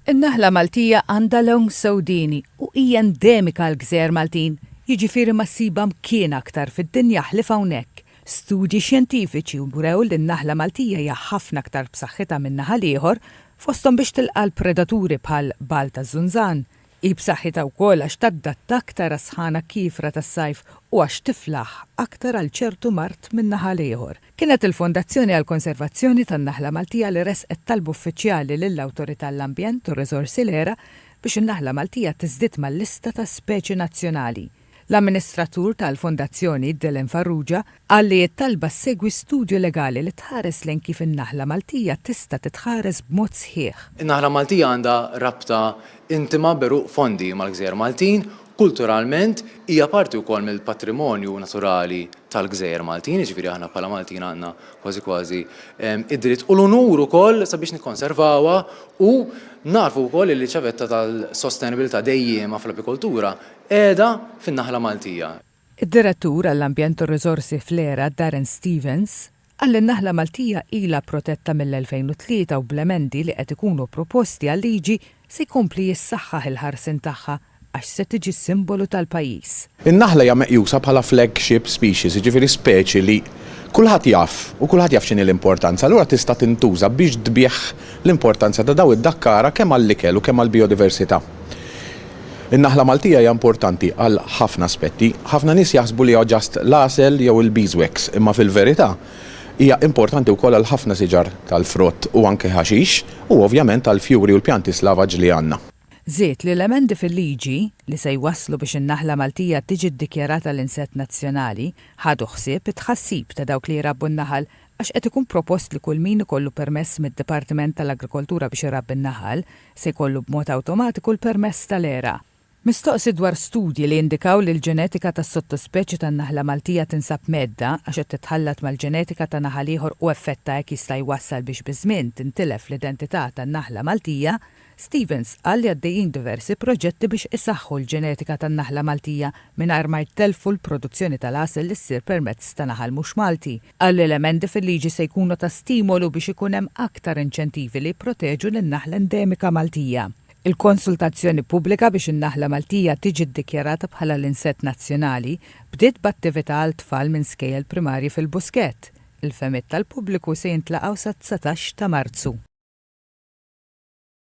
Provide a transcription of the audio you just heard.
In-naħla Maltija għandha long sewdieni u hija endemika l-Gżejjer Maltin, jiġifieri ma ssiba mkien aktar fid-dinja ħlif hawnhekk. Studji xjentifiċi wrew li n-naħla Maltija hija ħafna aktar b'saħħitha minn naħal ieħor fosthom biex tilqa' l-predaturi bħal bal taż-żunżan. Hi b'saħħitha wkoll għax tadatta aktar għas-sħana kifra tas-sajf u għax tiflaħ aktar għal ċertu mart minn naħal ieħor. Kienet il-Fondazzjoni għall Konservazzjoni tan-Naħla Maltija li resqet talba uffiċjali lill-Awtorità tal-Ambjent u r-Riżorsi l-Era biex in-naħla Maltija tiżdied mal-lista ta' speċi nazzjonali. L-amministratur tal-Fondazzjoni Dylan Farrugia qal li t-talba segwi studju legali li tħares lejn kif in-naħla Maltija tista' titħares b'mod sħiħ. In-naħla Maltija għandha rabta intima beruq fondi mal-Gżejjer Maltin, kulturalment hija parti wkoll mill-patrimonju naturali tal-Gżejjer Maltin, jiġifieri aħna bħala Maltin għandna kważi id-dritt u l-unur ukoll sabiex nikkonservawha u narfu wkoll li ċavetta tal-sostenibilità dejjema fl-apikoltura qiegħda fin-naħla Maltija. Id-direttur għall-Ambjent u r-Riżorsi fl-Era Darren Stevens qal in-naħla Maltija ilha protetta mill-2003 u bl-emendi li qed ikunu proposti għal-liġi se jkompli jissaħħaħ il-ħarsin tagħha għax se tiġi simbolu tal-pajjiż. In-naħla hija meqjusa bħala flagship species, jiġifieri speċi li kulħadd jaf u kulħadd jaf x'inhi l-importanza. Allura tista' tintuża biex tbieħ l-importanza ta' daw id-dakkara kemm għall-ikel u kemm għall-biodiversità. In-naħla Maltija hija importanti għal ħafna aspetti. Ħafna nies jaħsbu li huwa ġast l-għasel jew il-beeswax, imma fil-verità hija importanti wkoll għal ħafna siġar tal-frott u anke ħaxix u ovvjament għall-fjuri u l-pjanti slavaġ li għandna. Żied li l-emendi fil-liġi li se jwasslu biex in-naħla Maltija tiġi ddikjarata l-insett nazzjonali ħadu ħsieb it-tħassib ta' dawk li jrabbu n-naħal għax qed ikun propost li kull min ikollu permess mid-Dipartiment tal-Agrikoltura biex irabbi n-naħal se jkollu b'mod awtomatiku l-permess tal-era. Mistoqsi dwar studji li indikaw li l-ġenetika tas-sottospeċi tan-naħla Maltija tinsab medda għax qed titħallat mal-ġenetika ta' naħal ieħor u effetta hekk jista' jwassal biex biż-żmien tintilef l-identità tan-naħla Maltija, Stevens qal li għaddejjin diversi proġetti biex isaħħu l-ġenetika tan-naħla Maltija mingħajr ma jtelfu l-produzzjoni tal-għasel li ssir permezz ta' naħal mhux Malti. Qal li l-emendi fil-liġi se jkunu ta' stimolu biex ikun hemm aktar inċentivi li jipproteġu lin-naħla endemika Maltija. Il-konsultazzjoni pubblika biex in-naħla Maltija tiġi ddikjarata bħala l-insett nazzjonali bdiet b'attività għal tfal minn skejjel primarji fil-Buskett. Il-femiet tal-pubbliku se jintlaqgħu sa 19 ta' Marzu.